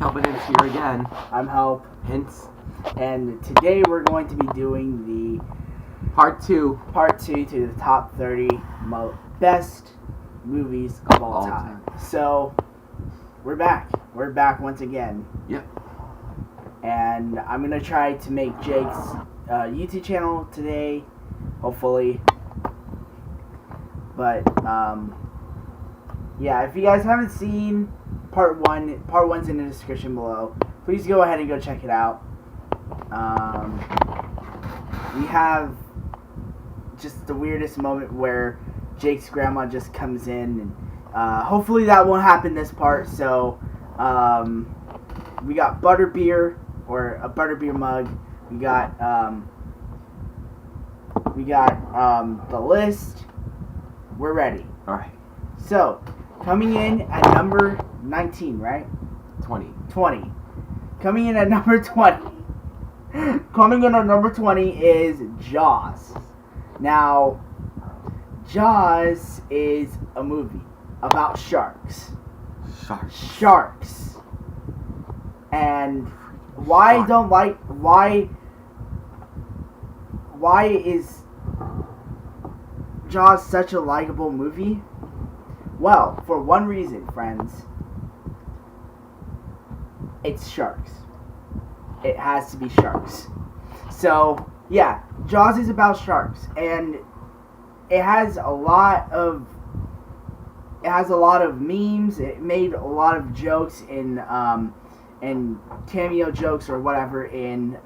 Help and Hints here again. I'm Help. Hints. And today we're going to be doing the Part 2 to the top 30 best movies of all time. So, we're back. We're back once again. Yep. And I'm going to try to make Jake's YouTube channel today, hopefully. But, yeah, if you guys haven't seen part one's in the description below. Please go ahead and go check it out. We have just the weirdest moment where Jake's grandma just comes in, and hopefully that won't happen this part. So we got butterbeer, or a butterbeer mug. We got the list. We're ready. All right. So coming in at number 19, right? 20. Coming in at number 20. Coming in at number 20 is Jaws. Now, Jaws is a movie about sharks. Sharks. And why is Jaws such a likable movie? Well, for one reason, friends. It's sharks. It has to be sharks. So, yeah, Jaws is about sharks, and it has a lot of memes. It made a lot of jokes and cameo jokes or whatever in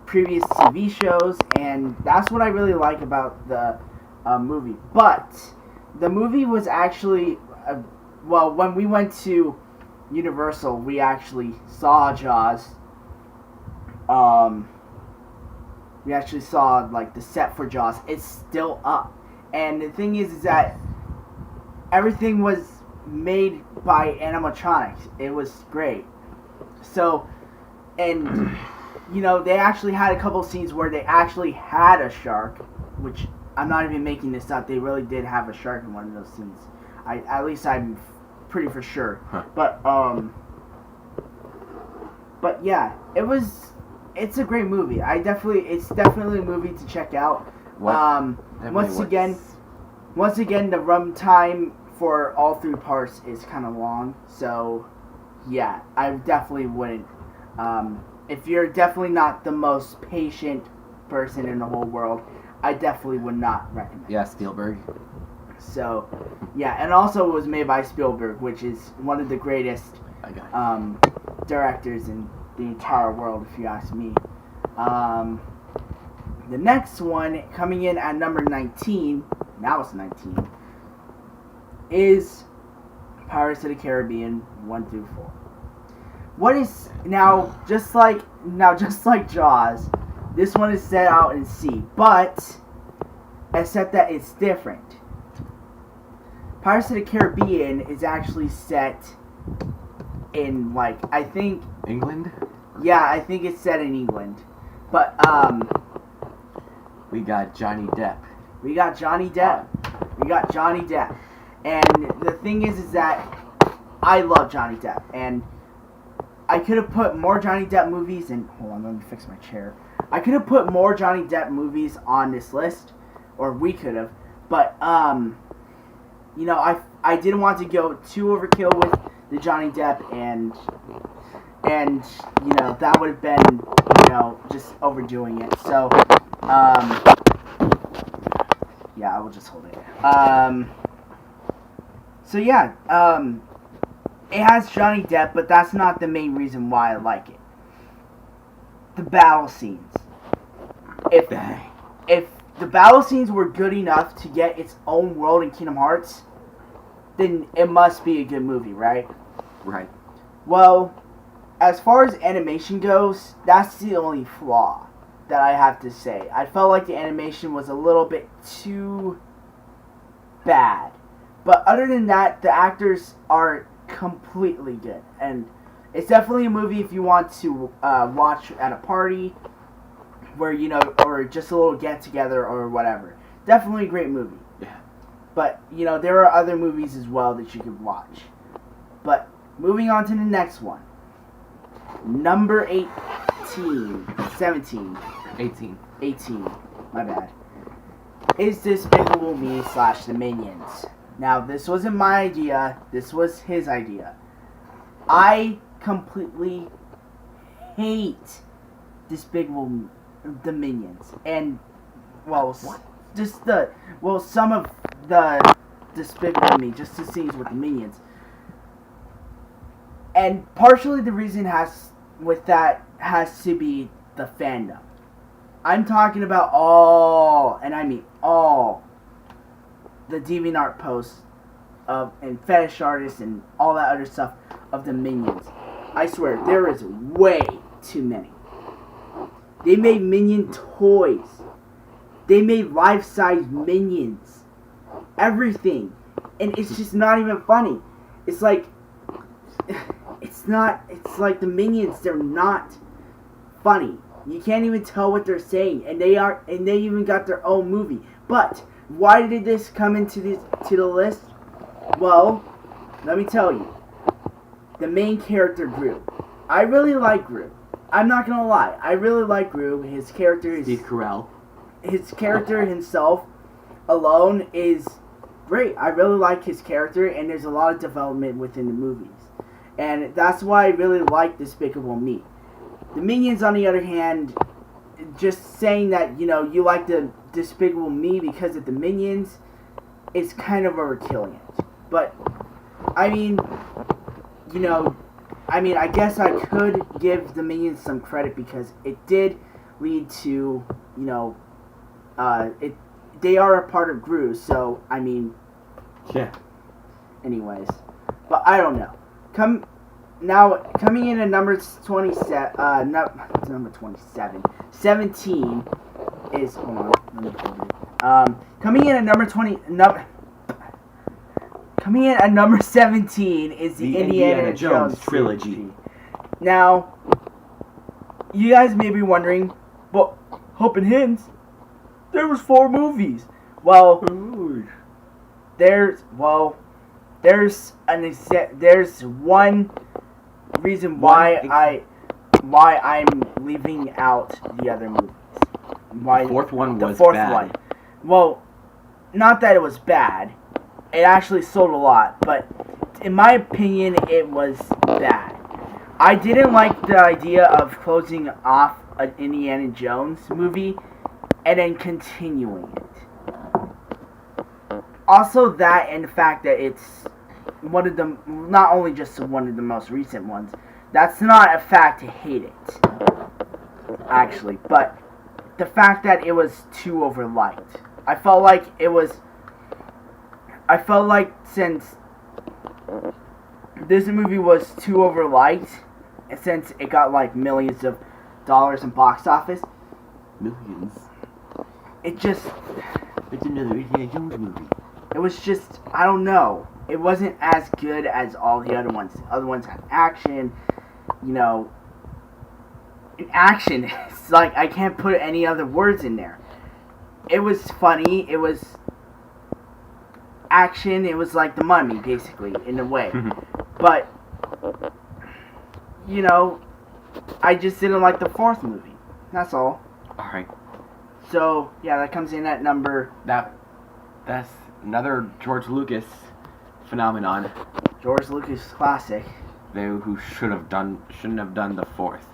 previous TV shows, and that's what I really like about the movie. But the movie was actually when we went to Universal, we actually saw Jaws. We actually saw like the set for Jaws. It's still up, and the thing is that everything was made by animatronics. It was great. So, and you know, they actually had a couple scenes where they actually had a shark, which I'm not even making this up. They really did have a shark in one of those scenes. At least I'm pretty for sure. Huh. But yeah, it's a great movie. It's definitely a movie to check out. Once again, the runtime for all three parts is kind of long. So, yeah, I definitely wouldn't. If you're definitely not the most patient person in the whole world, I definitely would not recommend. Yeah, Spielberg. So, yeah, and also it was made by Spielberg, which is one of the greatest directors in the entire world, if you ask me. The next one, coming in at number 19, now it's 19, is Pirates of the Caribbean 1 through 4. What is just like Jaws, this one is set out in sea, but except that it's different. Pirates of the Caribbean is actually set in, like, I think England? Yeah, I think it's set in England. But we got Johnny Depp. And the thing is that I love Johnny Depp, and I could have put more Johnny Depp movies in. Hold on, let me fix my chair. I could have put more Johnny Depp movies on this list, or we could have, but you know, I didn't want to go too overkill with the Johnny Depp, and you know, that would have been, you know, just overdoing it. So yeah, I will just hold it. So yeah, it has Johnny Depp, but that's not the main reason why I like it. The battle scenes. If the battle scenes were good enough to get its own world in Kingdom Hearts, then it must be a good movie, right? Right. Well, as far as animation goes, that's the only flaw that I have to say. I felt like the animation was a little bit too bad. But other than that, the actors are completely good. And it's definitely a movie if you want to watch at a party, where, you know, or just a little get-together or whatever. Definitely a great movie. Yeah. But, you know, there are other movies as well that you could watch. But moving on to the next one. number 18, 17, 18. 18, my bad, is Despicable Me / The Minions. Now, this wasn't my idea, this was his idea. I completely hate Despicable the Minions. And, well, some of the Despicable Me, just the scenes with the Minions. And partially the reason has to be the fandom. I'm talking about all, and I mean all, the DeviantArt posts and fetish artists and all that other stuff of the Minions. I swear, there is way too many. They made Minion toys. They made life-size Minions. Everything. And it's just not even funny. It's like, it's like the Minions, they're not funny. You can't even tell what they're saying, and they even got their own movie. But why did this come into the list? Well, let me tell you. The main character, Gru. I really like Gru. I'm not gonna lie. I really like Gru. His character is Steve Carell. His character himself alone is great. I really like his character, and there's a lot of development within the movies. And that's why I really like Despicable Me. The Minions, on the other hand, just saying that, you like the Despicable Me because of the Minions is kind of overkilling it. But, I mean, I guess I could give the Minions some credit because it did lead to, they are a part of Gru, so, Yeah. anyways. But I don't know. Coming in at number 27, number 27, 17 is, hold on, let me hold it. Coming in at number 17 is the Indiana Jones trilogy. Now, you guys may be wondering, but Hope and Hints, there was 4 movies. Well, there's one reason why I'm leaving out the other movies. The fourth one was bad. Well, not that it was bad. It actually sold a lot, but in my opinion, it was bad. I didn't like the idea of closing off an Indiana Jones movie and then continuing it. Also that, and the fact that it's one of the, not only just one of the most recent ones, that's not a fact to hate it, actually, but the fact that it was too overliked. I felt like since this movie was too overliked, and since it got like millions of dollars in box office, Millions. It's another Indiana Jones movie. It was just, I don't know. It wasn't as good as all the other ones. The other ones had action, in action, it's like, I can't put any other words in there. It was funny, it was action, it was like The Mummy, basically, in a way. But, I just didn't like the 4th movie. That's all. Alright. So, yeah, that comes in at number... That's another George Lucas phenomenon. George Lucas classic. Who shouldn't have done the 4th.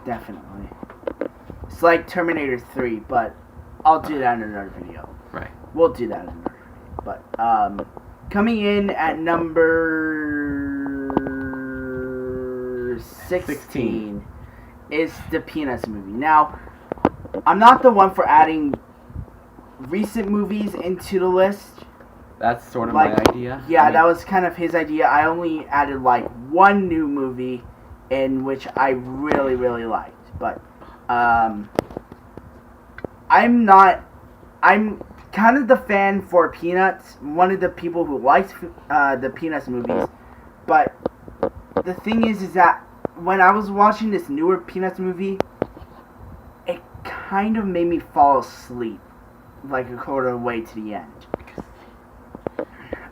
Definitely. It's like Terminator 3, but I'll do that in another video. Right. We'll do that in another video. But, coming in at number 16 is the Peanuts movie. Now, I'm not the one for adding recent movies into the list. That's sort of my idea. Yeah, that was kind of his idea. I only added like one new movie in which I really, really liked. But I'm kind of the fan for Peanuts, one of the people who likes the Peanuts movies. But the thing is that when I was watching this newer Peanuts movie, it kind of made me fall asleep like a quarter of the way to the end.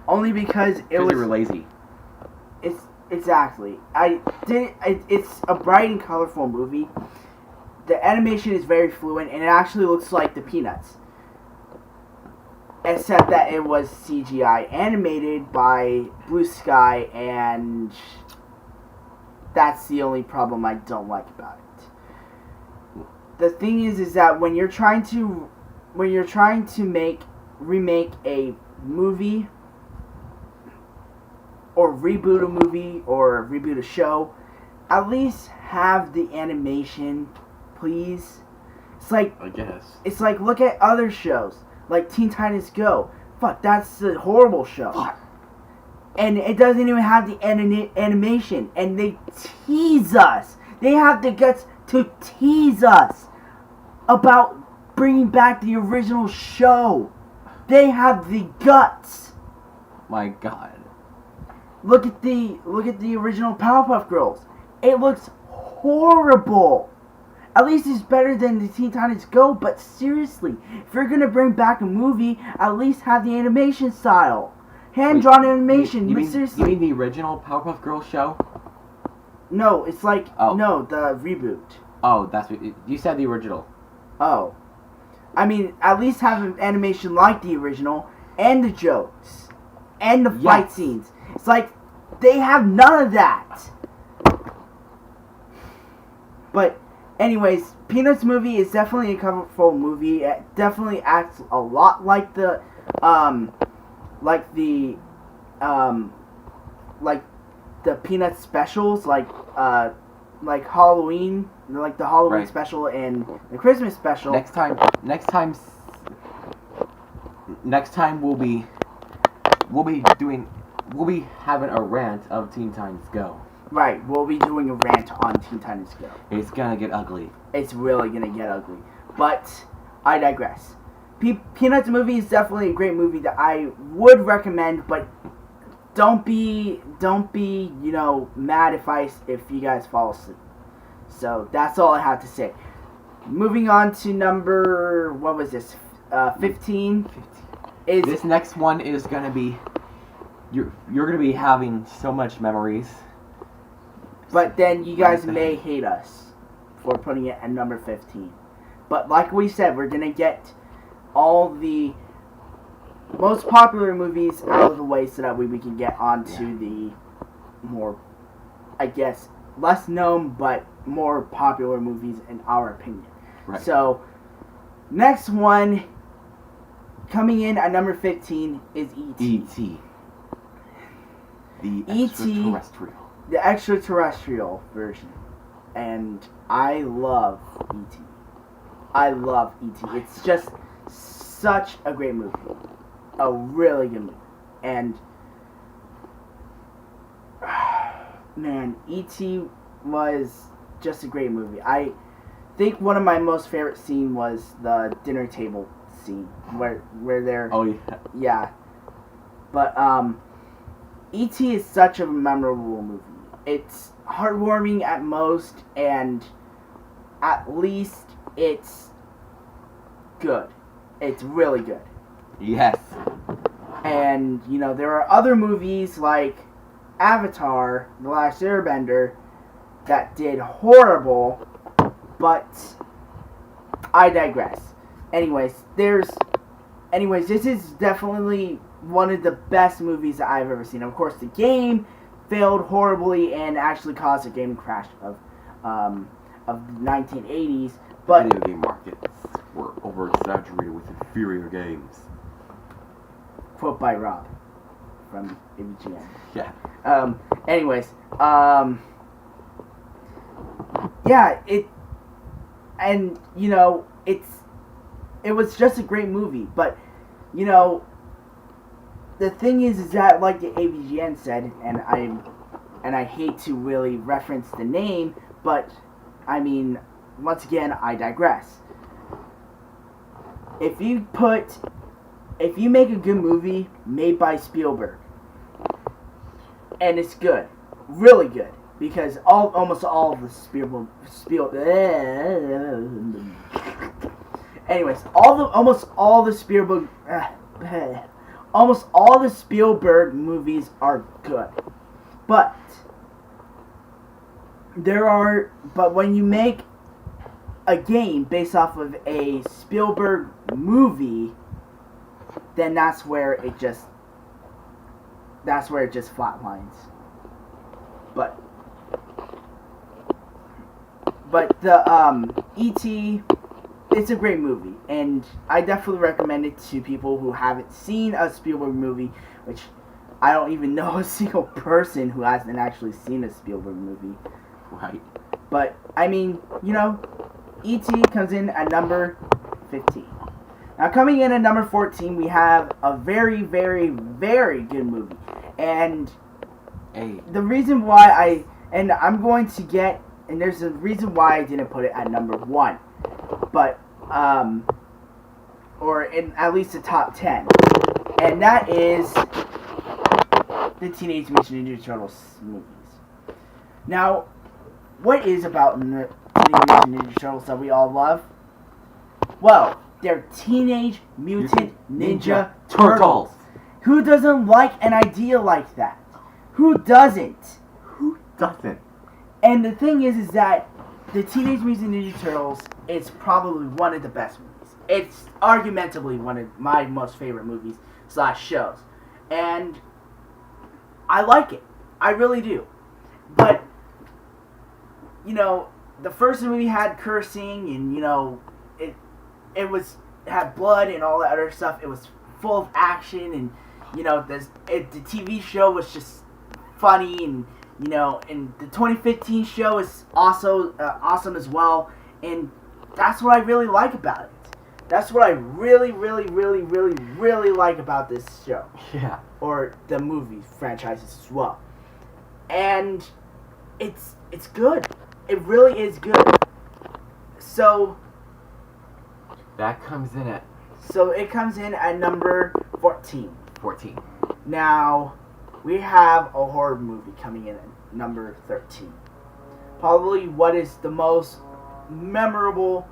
Only because it was... you were lazy. Exactly. It's a bright and colorful movie. The animation is very fluent, and it actually looks like the Peanuts. Except that it was CGI animated by Blue Sky, and that's the only problem I don't like about it. The thing is that when you're trying to remake a movie or reboot a movie or reboot a show, at least have the animation, please. It's like, I guess. It's like, look at other shows like Teen Titans Go. Fuck, that's a horrible show. Fuck. And it doesn't even have the animation, and they tease us. They have the guts to tease us about bringing back the original show. They have the guts. My God. Look at the original Powerpuff Girls. It looks horrible. At least it's better than the Teen Titans Go, but seriously, if you're gonna bring back a movie, at least have the animation style. Hand-drawn animation, seriously. You mean the original Powerpuff Girls show? No, it's like, oh. No, the reboot. Oh, that's what, you said the original. Oh. I mean, at least have an animation like the original, and the jokes, and the fight scenes. It's like, they have none of that. But, anyways, Peanuts movie is definitely a colorful movie. It definitely acts a lot like the Peanuts specials, like Halloween, like the Halloween special and the Christmas special. Next time we'll be having a rant of Teen Titans Go. Right, we'll be doing a rant on Teen Titans Go. It's gonna get ugly. It's really gonna get ugly. But I digress. Peanuts movie is definitely a great movie that I would recommend, but don't be mad if you guys fall asleep. So that's all I have to say. Moving on to number, what was this? 15. This next one is gonna be, you're gonna be having so much memories. But then you guys may hate us for putting it at number 15. But like we said, we're gonna get all the most popular movies out of the way so that we can get onto the more, I guess, less known but more popular movies in our opinion. Right. So, next one, coming in at number 15 is E.T. E.T. The extraterrestrial. The extraterrestrial version. And I love E.T. I love E.T. It's just such a great movie. A really good movie. And man, E.T. was just a great movie. I think one of my most favorite scenes was the dinner table scene where they're yeah. But E.T. is such a memorable movie. It's heartwarming at most, and at least it's good. It's really good. Yes. And, there are other movies like Avatar, The Last Airbender, that did horrible, but I digress. Anyways, this is definitely one of the best movies that I've ever seen. Of course, the game failed horribly and actually caused a game crash of the 1980s. But video game markets were over-exaggerated with inferior games. Quote by Rob from AVGN. Yeah. Anyways, it was just a great movie, but the thing is that, like the AVGN said, and I hate to really reference the name, but I mean, once again, I digress. If you make a good movie made by Spielberg, and it's good, really good, because almost all of the almost all the Spielberg movies are good, but but when you make a game based off of a Spielberg movie, then that's where it just flatlines. But the E.T., it's a great movie, and I definitely recommend it to people who haven't seen a Spielberg movie, which I don't even know a single person who hasn't actually seen a Spielberg movie. Right. But, I mean, E.T. comes in at number 15. Now, coming in at number 14, we have a very, very, very good movie. And the reason why I'm going to get, and there's a reason why I didn't put it at number 1, but, or in at least the top 10. And that is the Teenage Mutant Ninja Turtles movies. Now, what is about Teenage Mutant Ninja Turtles that we all love? Well, they're Teenage Mutant Ninja Turtles. Who doesn't like an idea like that? Who doesn't? Who doesn't? And the thing is that the Teenage Mutant Ninja Turtles is probably one of the best movies. It's argumentably one of my most favorite movies / shows. And I like it. I really do. But, the first movie had cursing and, it had blood and all that other stuff. It was full of action and, the TV show was just funny and, and the 2015 show is also awesome as well. And that's what I really like about it. That's what I really, really, really, really, really like about this show. Yeah. Or the movie franchises as well. And it's good. It really is good. So that comes in at... So it comes in at number 14. 14. Now, we have a horror movie coming in at number 13. Probably what is the most memorable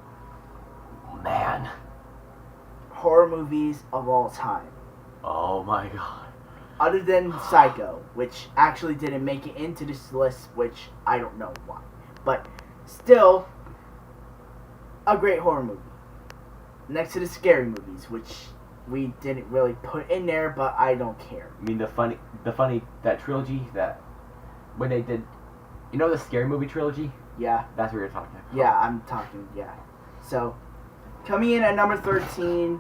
horror movies of all time. Oh my god. Other than Psycho, which actually didn't make it into this list, which I don't know why. But still, a great horror movie. Next to the scary movies, which we didn't really put in there, but I don't care. I mean, the funny, that trilogy, that, when they did, the scary movie trilogy? Yeah. That's what you're talking about. Yeah, I'm talking, yeah. So, coming in at number 13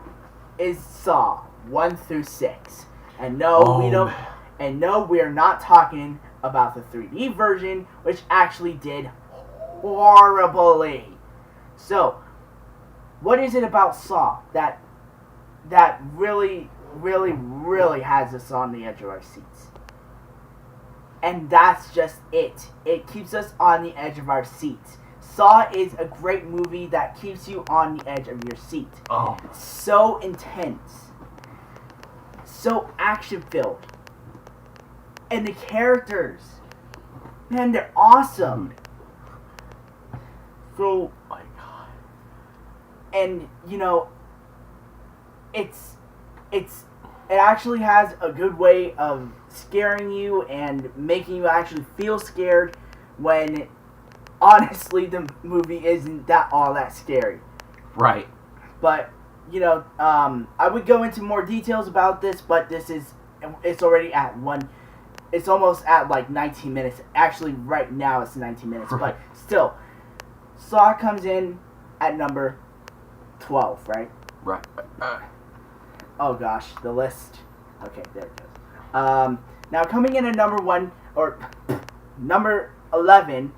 is Saw 1 through 6. And no, we don't, and no, we're not talking about the 3D version, which actually did horribly. So, what is it about Saw that really, really, really has us on the edge of our seats? And that's just it. It keeps us on the edge of our seats. Saw is a great movie that keeps you on the edge of your seat. Oh. So intense. So action-filled. And the characters, man, they're awesome. So, oh my god. And, it actually has a good way of scaring you and making you actually feel scared when, honestly, the movie isn't all that scary. Right. But, I would go into more details about this, but it's already at it's almost at like 19 minutes. Actually, right now it's 19 minutes, right. But still, Saw comes in at number 12, right? Right. Oh gosh, the list. Okay, there it goes. Now coming in at number 11,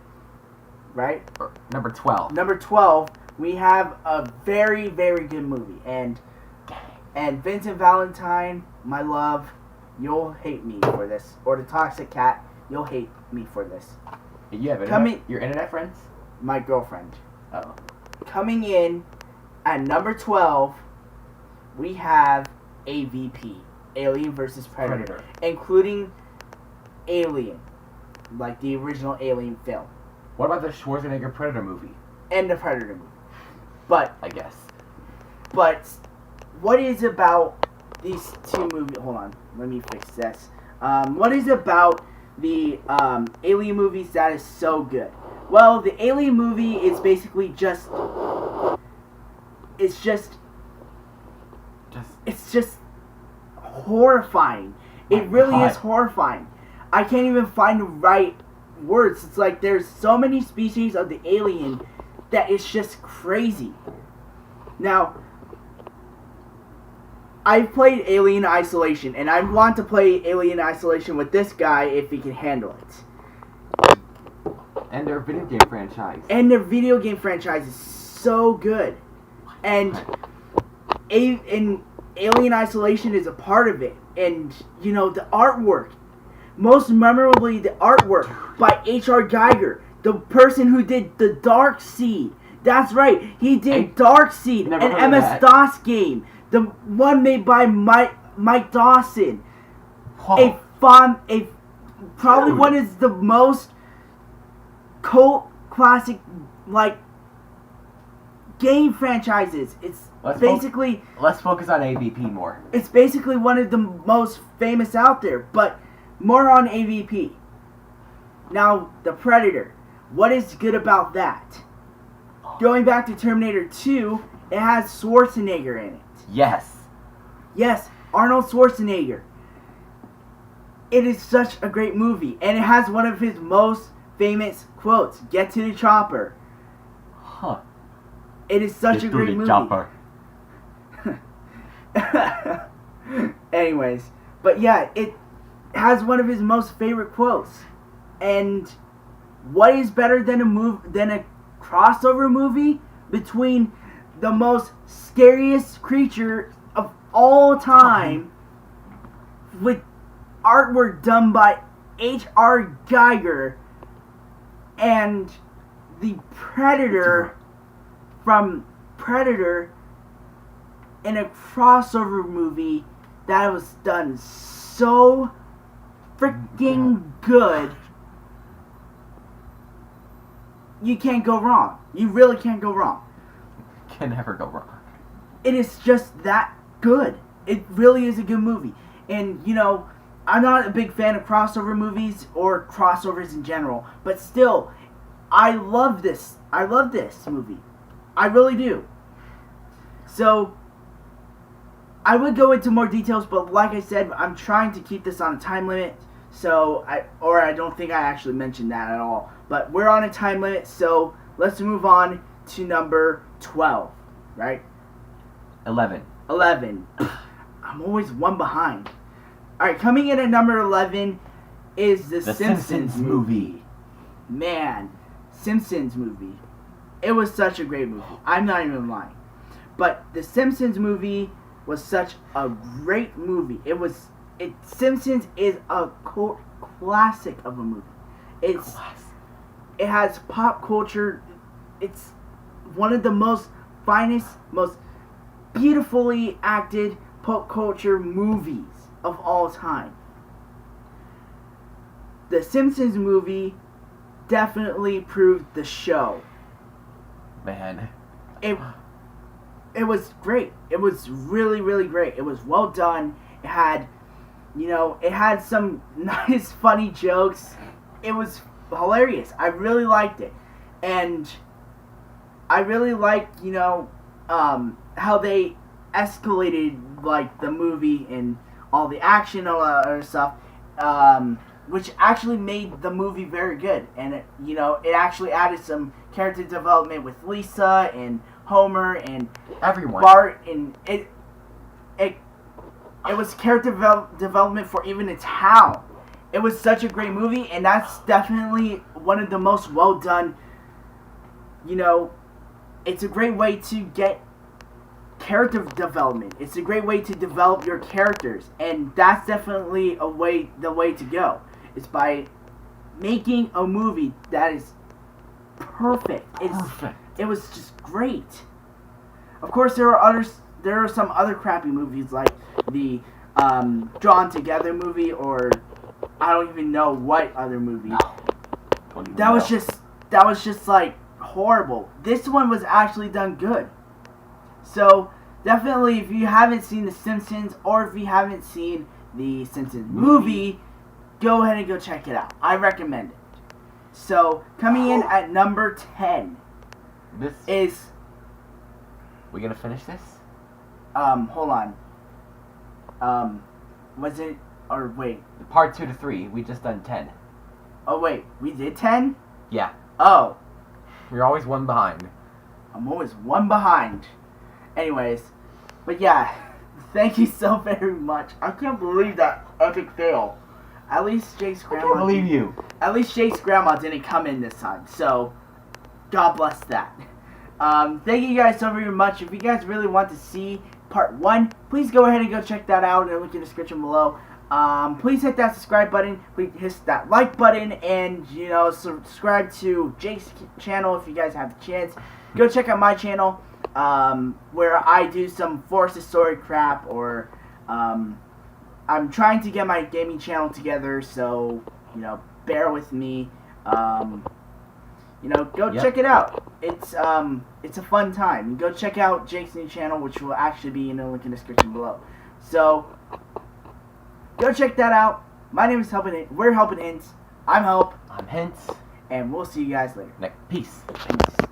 right? Or number 12. Number 12, we have a very, very good movie, and Vincent Valentine, my love, you'll hate me for this, or the Toxic Cat, you'll hate me for this. You have your internet friends? My girlfriend. Oh. Coming in at number 12, we have AVP, Alien vs. Predator, including Alien, like the original Alien film. What about the Schwarzenegger Predator movie? And the Predator movie. But I guess. But what is about these two movies? Hold on, let me fix this. What is about the Alien movies that is so good? Well, the Alien movie is basically it's just horrifying. It really is horrifying. I can't even find the right words. It's like there's so many species of the alien that it's just crazy. Now, I've played Alien Isolation, and I want to play Alien Isolation with this guy if he can handle it. And their video game franchise. And their video game franchise is so good. And Alien Isolation is a part of it. And, you know, the artwork. Most memorably, the artwork by H.R. Geiger. The person who did The Dark Seed. That's right. He did Dark Seed, an MS-DOS game. The one made by Mike Dawson. Oh. Probably one of the most cult classic, like, game franchises. Let's focus on AVP more. It's basically one of the most famous out there, but more on AVP. Now, the Predator. What is good about that? Going back to Terminator 2, it has Schwarzenegger in it. Yes. Yes, Arnold Schwarzenegger. It is such a great movie, and it has one of his most famous quotes, "Get to the chopper." Huh. It is such a great movie. Chopper. Anyways, but yeah, it has one of his most favorite quotes. And what is better than a crossover movie between the most scariest creature of all time with artwork done by H.R. Geiger and the Predator from Predator in a crossover movie that was done so freaking good. You can't go wrong. You really can't go wrong. Can never go wrong. It is just that good. It really is a good movie. And, you know, I'm not a big fan of crossover movies or crossovers in general, but still, I love this. I love this movie. I really do. So, I would go into more details, but like I said, I'm trying to keep this on a time limit. So, I don't think I actually mentioned that at all. But we're on a time limit, so let's move on to number 12, right? 11. I'm always one behind. Alright, coming in at number 11 is the Simpsons movie. Man, Simpsons movie. It was such a great movie. I'm not even lying. But the Simpsons movie was such a great movie. Simpsons is a cult classic of a movie. It has pop culture. It's one of the most finest, most beautifully acted pop culture movies of all time. The Simpsons movie definitely proved the show. Man. It was great. It was really, really great. It was well done. It had some nice, funny jokes. It was hilarious. I really liked it. And I really liked, how they escalated, like, the movie and all the action and all that other stuff, which actually made the movie very good. And, it actually added some character development with Lisa and Homer and everyone. Bart, and it was character development for even the town. It was such a great movie, and that's definitely one of the most well done. It's a great way to get character development. It's a great way to develop your characters, and that's definitely the way to go. It's by making a movie that is perfect. It was just great. Of course, there are some other crappy movies like the Drawn Together movie, or I don't even know what other movie. That was just like horrible. This one was actually done good. So definitely, if you haven't seen The Simpsons, or if you haven't seen the Simpsons movie, go ahead and go check it out. I recommend it. So coming in at number 10 This is we gonna finish this? hold on. Was it or wait? Part 2 to 3. We just done 10. Oh wait, we did 10? Yeah. Oh, You're always one behind. I'm always one behind. Anyways, but yeah, thank you so very much. I can't believe that epic fail. At least Jake's I grandma. can't believe you. At least Jake's grandma didn't come in this time, so God bless that. Thank you guys so very much. If you guys really want to see part 1, please go ahead and go check that out in the link in the description below. Please hit that subscribe button, please hit that like button, and subscribe to Jake's channel if you guys have the chance. Go check out my channel, where I do some Forest Story crap, or I'm trying to get my gaming channel together, so bear with me. Go check it out. It's a fun time. Go check out Jake's new channel, which will actually be in the link in the description below. So go check that out. My name is We're Helping Hints. I'm Help. I'm Hints. And we'll see you guys later. Peace. Peace.